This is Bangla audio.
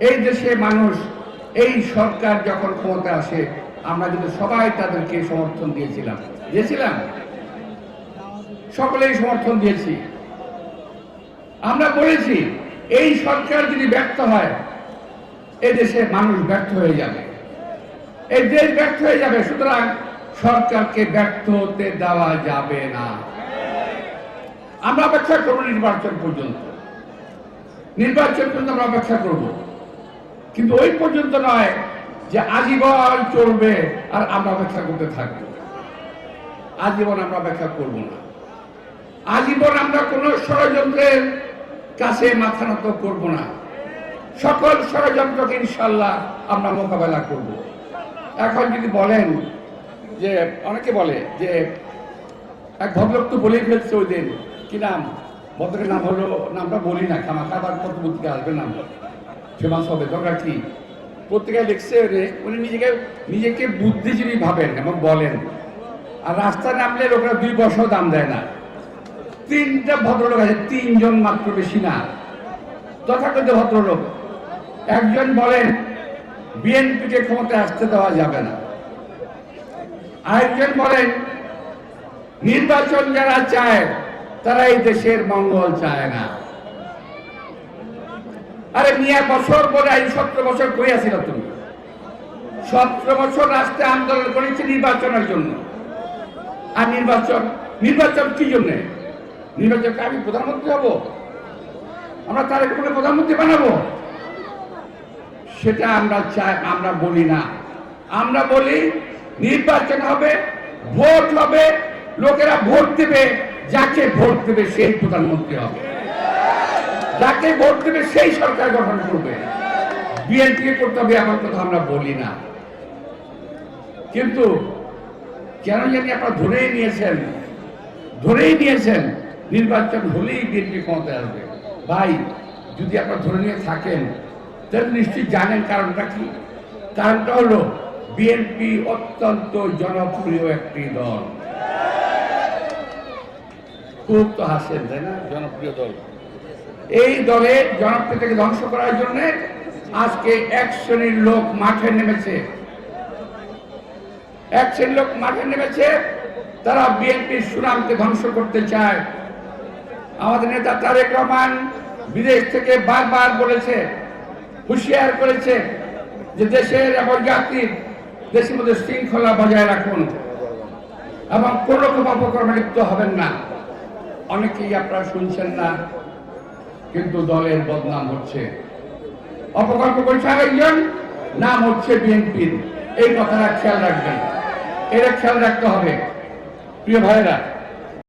এই দেশে মানুষ এই সরকার যখন ক্ষমতা আসে আমরা কিন্তু সবাই তাদেরকে সমর্থন দিয়েছিলাম, সকলেই সমর্থন দিয়েছি। আমরা বলেছি এই সরকার যদি ব্যর্থ হয় এই দেশের মানুষ ব্যর্থ হয়ে যাবে, এই দেশ ব্যর্থ হয়ে যাবে। সুতরাং সরকারকে ব্যর্থ হতে দেওয়া যাবে না। আমরা অপেক্ষা করব নির্বাচন পর্যন্ত আমরা অপেক্ষা করব, কিন্তু ওই পর্যন্ত নয় যে আজীবন চলবে আর আমরা অপেক্ষা করতে থাকবো। আজীবন আমরা অপেক্ষা করব না। আজীবন আমরা কোন ষড়যন্ত্রের কাছে মাথা নত করব না। সকল ষড়যন্ত্রকে ইনশাল্লাহ আমরা মোকাবেলা করব। এখন যদি বলেন যে অনেকে বলে যে এক ভদ্রলোক তো বলেই ফেলছে ওই দিন, কি নাম ভদ্রের নাম হলো, নামটা বলি না, খামাখা আবার কত পত্রিকা আসবে নাম ফেমাস হবে দরকার কি, পত্রিকায় লিখছে উনি নিজেকে বুদ্ধিজীবী ভাবেন এবং বলেন, আর রাস্তায় নামলে লোকেরা 2 পয়সাও দাম দেয় না। 3টা ভদ্রলোক আছে, 3 জন মাত্র, বেশি না, তথাকথিত ভদ্রলোক। একজন বলেন বিএনপিকে ক্ষমতায় আসতে দেওয়া যাবে না, আরেকজন বলেন নির্বাচন যারা চায় তারা এই দেশের মঙ্গল চায় না। আরে মিয়া, বছর পরে 17 বছর কই আসিল তুমি? 17 বছর রাস্তায় আন্দোলন করেছে নির্বাচনের জন্য। আর নির্বাচন কি জন্য? নির্বাচনকে আমি প্রধানমন্ত্রী হব, আমরা তার কোনো প্রধানমন্ত্রী বানাবো, সেটা আমরা চাই। আমরা বলি না, আমরা বলি নির্বাচন হবে, ভোট হবে, লোকেরা ভোট দেবে, যাকে ভোট দেবে সেই প্রধানমন্ত্রী হবে, যাকে ভোট দেবে সেই সরকার গঠন করবে। বিএনপি করতে হবে এমন কথা আমরা বলি না। কিন্তু কেন জানি আপনারা ধরেই নিয়েছেন নির্বাচন হলেই বিএনপি ক্ষমতায় আসবে। ভাই, যদি আপনারা ধরে নিয়ে থাকেন তাহলে নিশ্চয়ই জানেন কারণটা কি। কারণটা হলো বিএনপি অত্যন্ত জনপ্রিয় একটি দল। খুব তো হাসেন, তাই না? জনপ্রিয় দল। এই দলের জনপ্রিয়তাকে ধ্বংস করার জন্য আজকে এক শ্রেণীর লোক মাঠে নেমেছে। তারা বিএনপির সুনামকে ধ্বংস করতে চায়। আমাদের নেতা তারেক রহমান বিদেশ থেকে বারবার বলেছে, হুঁশিয়ার করেছে যে দেশের এবং জাতির দেশের মধ্যে শৃঙ্খলা বজায় রাখুন এবং কোন রকম অপকর্মে লিপ্ত হবেন না। অনেকেই আপনারা শুনছেন না, কিন্তু দলের বদনাম হচ্ছে। অপকর্ম করছে আরেকজন, নাম হচ্ছে বিএনপির। এই কথাটা খেয়াল রাখবেন, এটা খেয়াল রাখতে হবে প্রিয় ভাইয়েরা।